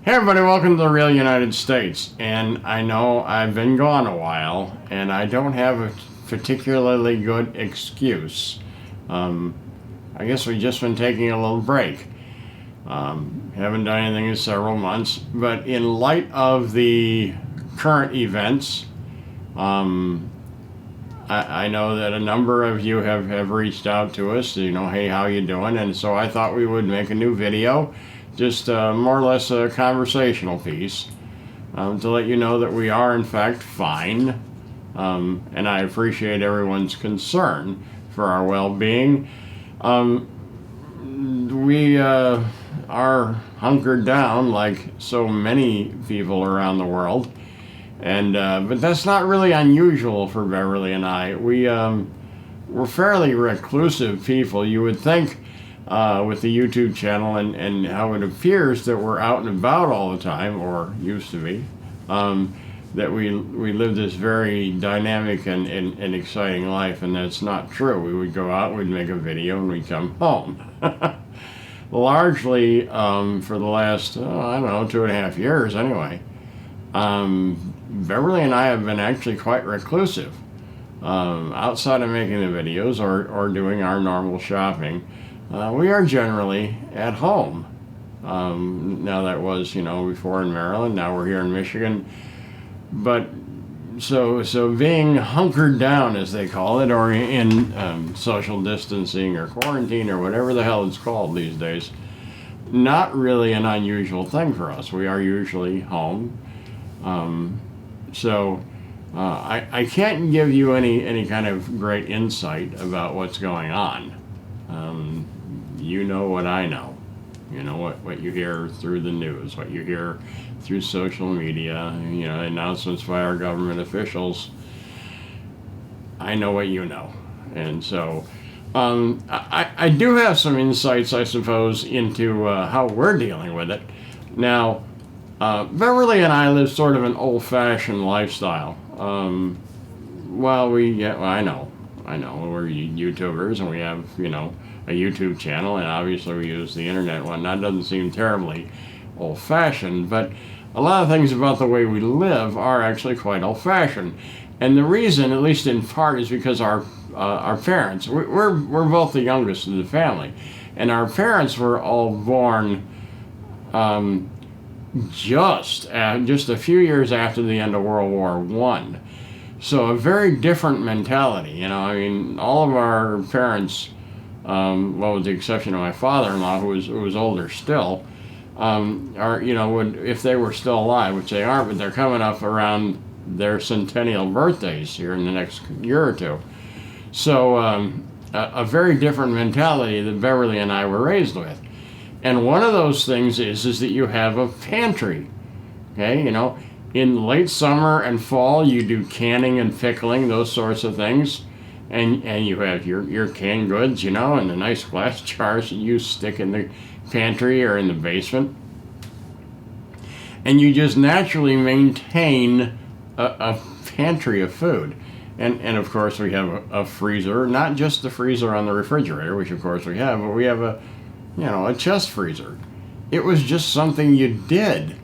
Hey everybody, welcome to the real United States. And I know I've been gone a while, and I don't have a particularly good excuse. I guess we've just been taking a little break. Haven't done anything in several months, but in light of the current events, I know that a number of you have reached out to us, hey, how you doing? And so I thought we would make a new video, just more or less a conversational piece, to let you know that we are in fact fine, and I appreciate everyone's concern for our well-being. We are hunkered down like so many people around the world. And but that's not really unusual for Beverly and I. We're fairly reclusive people. You would think with the YouTube channel and how it appears that we're out and about all the time, or used to be, that we live this very dynamic and exciting life, and that's not true. We would go out, we'd make a video, and we'd come home. Largely for the last, I don't know, 2.5 years anyway. Beverly and I have been actually quite reclusive. Outside of making the videos or doing our normal shopping, we are generally at home. Now that was, before in Maryland, now we're here in Michigan. But so being hunkered down, as they call it, or in social distancing or quarantine or whatever the hell it's called these days, not really an unusual thing for us. We are usually home. I can't give you any kind of great insight about what's going on. You know what I know. You know what you hear through the news, what you hear through social media, announcements by our government officials. I know what you know. And so I do have some insights, I suppose, into how we're dealing with it. Now, Beverly and I live sort of an old-fashioned lifestyle. I know, we're YouTubers and we have, a YouTube channel, and obviously we use the internet one. That doesn't seem terribly old-fashioned, but a lot of things about the way we live are actually quite old-fashioned. And the reason, at least in part, is because our parents, we're both the youngest in the family, and our parents were all born just a few years after the end of World War I. So a very different mentality, all of our parents, with the exception of my father-in-law, who was older still, would, if they were still alive, which they aren't, but they're coming up around their centennial birthdays here in the next year or two. So a very different mentality that Beverly and I were raised with. And one of those things is that you have a pantry. Okay, in late summer and fall, you do canning and pickling, those sorts of things. And you have your canned goods, in the nice glass jars that you stick in the pantry or in the basement. And you just naturally maintain a pantry of food. And of course we have a freezer, not just the freezer on the refrigerator, which of course we have, but we have a chest freezer. It was just something you did,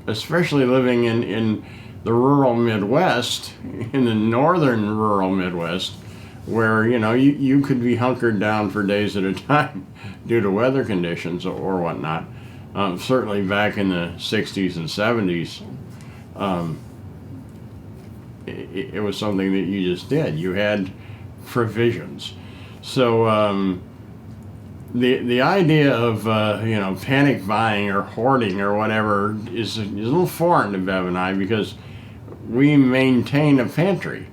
especially living in the rural Midwest, in the northern rural Midwest, where, you could be hunkered down for days at a time due to weather conditions or whatnot. Certainly back in the 60s and 70s, it was something that you just did. You had provisions. So, the idea of panic buying or hoarding or whatever is a little foreign to Bev and I, because we maintain a pantry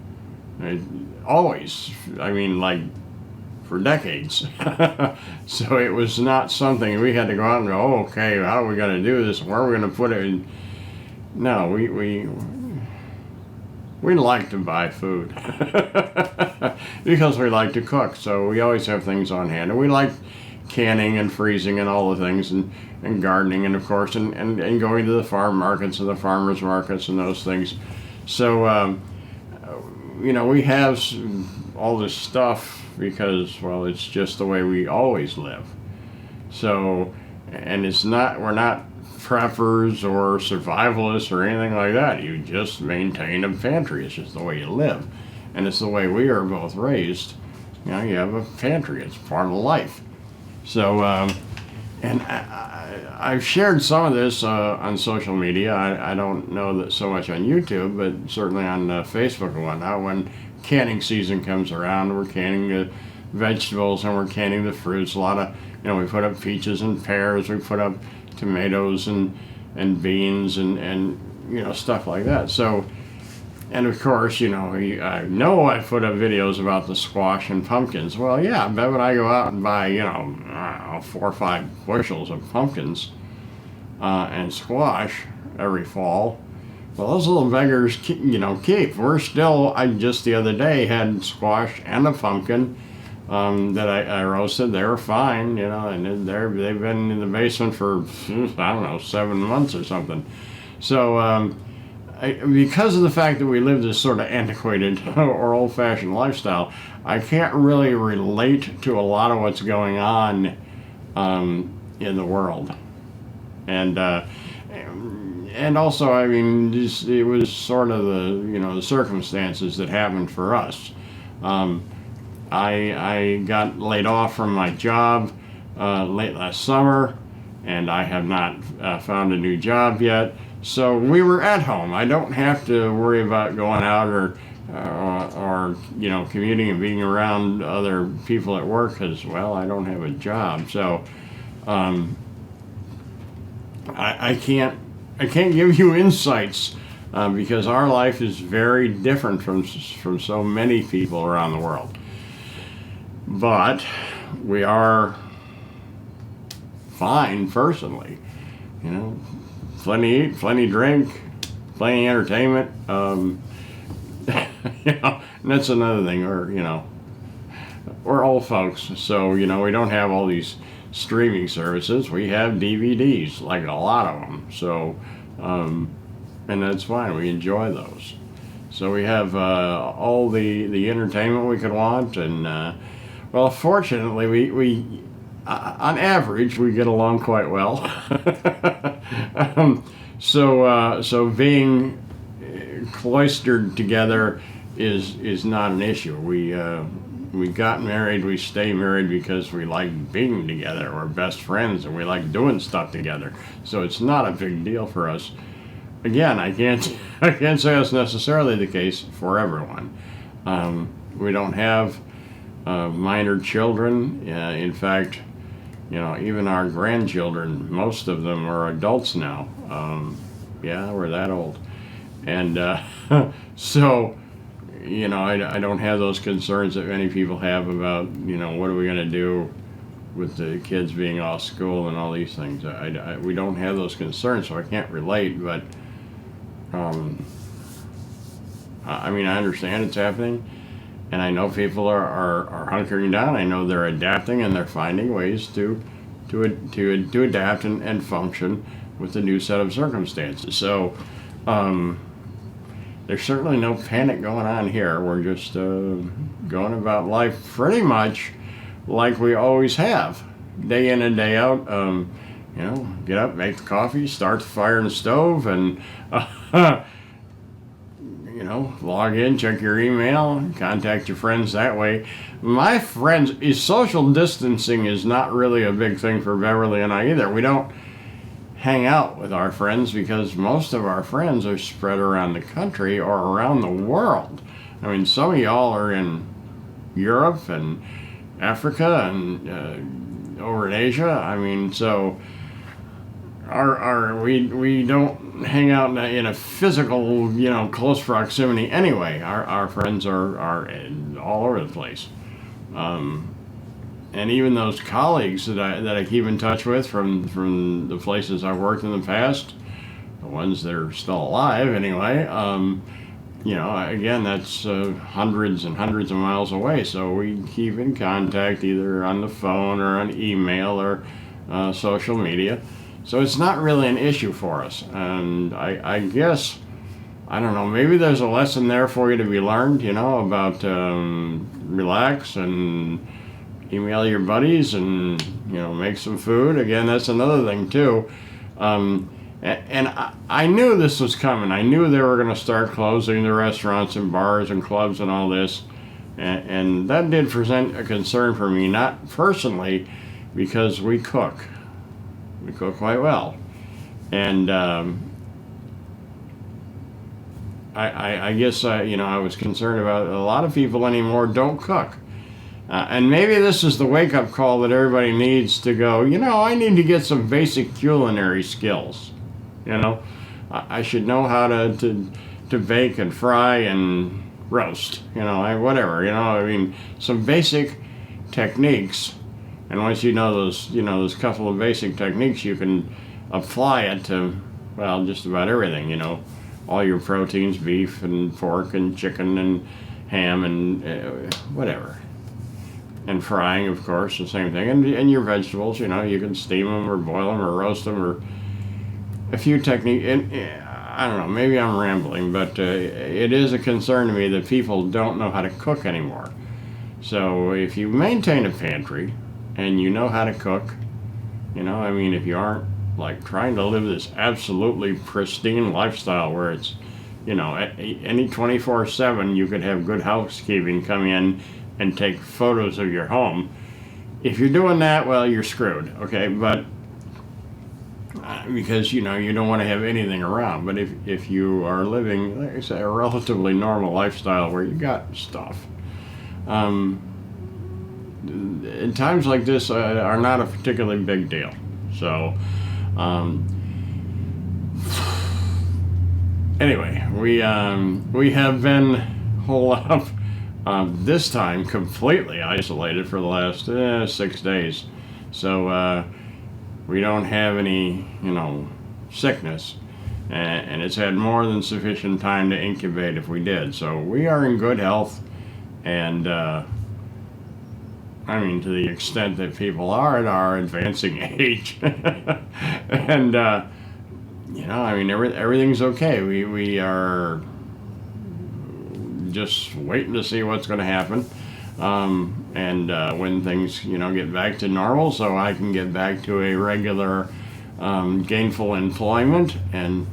always. Like for decades. So it was not something we had to go out and go, oh, okay, how are we going to do this? Where are we going to put it? No, we like to buy food because we like to cook. So we always have things on hand, and we like canning and freezing and all the things, and gardening, and of course, and going to the farm markets and the farmers markets and those things. So, we have all this stuff because, well, it's just the way we always live. So, and we're not preppers or survivalists or anything like that. You just maintain a pantry. It's just the way you live. And it's the way we are both raised. You know, you have a pantry. It's part of life. So, and I've shared some of this on social media. I don't know that so much on YouTube, but certainly on Facebook and whatnot. When canning season comes around, we're canning the vegetables and we're canning the fruits. A lot of, you know, we put up peaches and pears. We put up tomatoes and beans and you know, stuff like that. So, and of course, you know, I put up videos about the squash and pumpkins. Well, yeah, I bet when I go out and buy, you know, I don't know, 4 or 5 bushels of pumpkins and squash every fall, well, those little beggars, you know, keep. We're still, I just the other day had squash and a pumpkin that I roasted. They were fine, you know, and they've been in the basement for, I don't know, 7 months or something. So, because of the fact that we live this sort of antiquated or old-fashioned lifestyle, I can't really relate to a lot of what's going on in the world. And also, I mean, it was sort of the, you know, the circumstances that happened for us. I got laid off from my job late last summer, and I have not found a new job yet. So we were at home. I don't have to worry about going out or you know, commuting and being around other people at work because, well, I don't have a job. So I can't give you insights because our life is very different from so many people around the world. But we are fine personally, you know. Plenty eat, plenty drink, plenty entertainment. You know, and that's another thing. We're old folks, so you know we don't have all these streaming services. We have DVDs, like a lot of them. So, and that's fine. We enjoy those. So we have all the entertainment we could want, and well, fortunately, we on average we get along quite well. So being cloistered together is not an issue. We got married, we stay married because we like being together. We're best friends and we like doing stuff together. So it's not a big deal for us. Again, I can't say that's necessarily the case for everyone. We don't have minor children. In fact, you know, even our grandchildren, most of them are adults now. Yeah, we're that old. And so, you know, I don't have those concerns that many people have about, you know, what are we going to do with the kids being off school and all these things. We don't have those concerns, so I can't relate. But, I mean, I understand it's happening. And I know people are hunkering down. I know they're adapting and they're finding ways to adapt and function with the new set of circumstances. So there's certainly no panic going on here. We're just going about life pretty much like we always have, day in and day out. You know, get up, make the coffee, start the fire in the stove, and you know, log in, check your email, contact your friends that way. My friends, social distancing is not really a big thing for Beverly and I either. We don't hang out with our friends because most of our friends are spread around the country or around the world. I mean, some of y'all are in Europe and Africa and over in Asia. I mean, so we don't hang out in a physical, you know, close proximity anyway. Our friends are all over the place, and even those colleagues that I keep in touch with from the places I've worked in the past, the ones that are still alive anyway. You know, again, that's hundreds and hundreds of miles away. So we keep in contact either on the phone or on email or social media. So it's not really an issue for us. And I guess, I don't know, maybe there's a lesson there for you to be learned, you know, about relax and email your buddies and, you know, make some food. Again, that's another thing too. And I knew this was coming. I knew they were going to start closing the restaurants and bars and clubs and all this. And that did present a concern for me, not personally, because we cook. We cook quite well. And I guess I was concerned about a lot of people anymore don't cook. And maybe this is the wake-up call that everybody needs to go, I need to get some basic culinary skills. I should know how to bake and fry and roast, whatever, some basic techniques. And once you know those couple of basic techniques, you can apply it to, well, just about everything, all your proteins, beef and pork and chicken and ham and whatever. And frying, of course, the same thing. And your vegetables, you can steam them or boil them or roast them or a few techniques. And I don't know, maybe I'm rambling, but it is a concern to me that people don't know how to cook anymore. So if you maintain a pantry and you know how to cook, if you aren't like trying to live this absolutely pristine lifestyle where it's, at any 24/7 you could have good housekeeping come in and take photos of your home. If you're doing that, well, you're screwed, okay? But because you don't want to have anything around. But if you are living, like I say, a relatively normal lifestyle where you got stuff, in times like this are not a particularly big deal. So anyway, we have been holed up this time completely isolated for the last 6 days. So we don't have any, sickness. And it's had more than sufficient time to incubate if we did. So we are in good health. And, to the extent that people are at our advancing age. And, everything's okay. We are just waiting to see what's going to happen. When things, get back to normal, so I can get back to a regular, gainful employment, and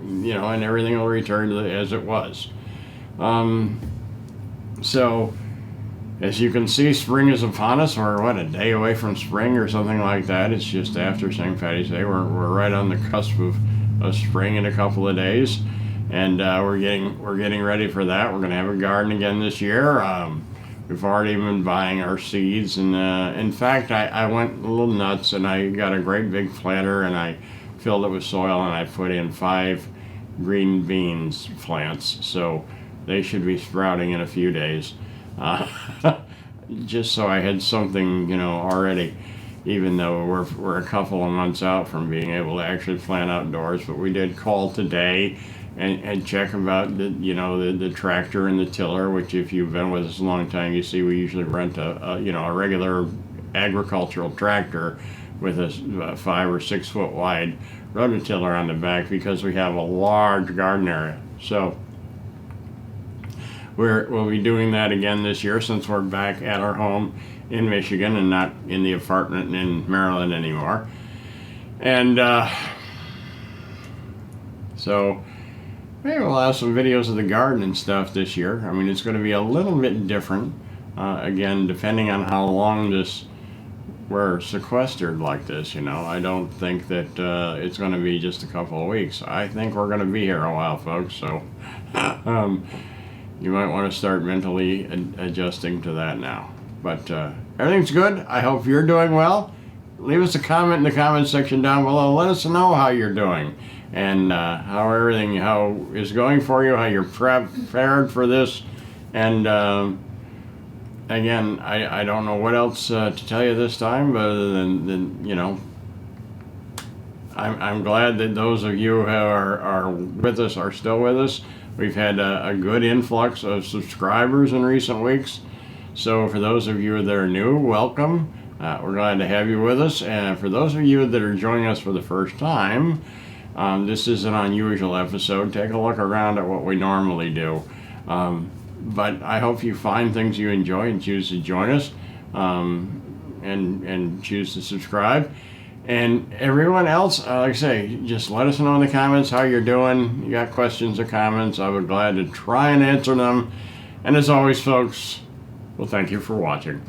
and everything will return to as it was. So, as you can see, spring is upon us. We're a day away from spring or something like that. It's just after St. Patty's Day. We're right on the cusp of spring in a couple of days. And we're getting ready for that. We're going to have a garden again this year. We've already been buying our seeds, and in fact, I went a little nuts, and I got a great big planter, and I filled it with soil, and I put in 5 green beans plants. So they should be sprouting in a few days. Just so I had something, already. Even though we're a couple of months out from being able to actually plant outdoors, but we did call today. And check about the tractor and the tiller, which if you've been with us a long time, you see we usually rent a regular agricultural tractor with a 5 or 6 foot wide rototiller on the back because we have a large garden area. So we'll be doing that again this year since we're back at our home in Michigan and not in the apartment in Maryland anymore. And so maybe we'll have some videos of the garden and stuff this year. It's going to be a little bit different. Again, depending on how long we're sequestered like this, I don't think that it's going to be just a couple of weeks. I think we're going to be here a while, folks. So you might want to start mentally adjusting to that now. But everything's good. I hope you're doing well. Leave us a comment in the comment section down below. Let us know how you're doing. And how is going for you, how you're prepared for this. And again, I don't know what else to tell you this time, but other than I'm glad that those of you who are with us are still with us. We've had a good influx of subscribers in recent weeks. So for those of you that are new, welcome. We're glad to have you with us. And for those of you that are joining us for the first time, this is an unusual episode. Take a look around at what we normally do. But I hope you find things you enjoy and choose to join us and choose to subscribe. And everyone else, like I say, just let us know in the comments how you're doing. You got questions or comments, I would be glad to try and answer them. And as always, folks, well, thank you for watching.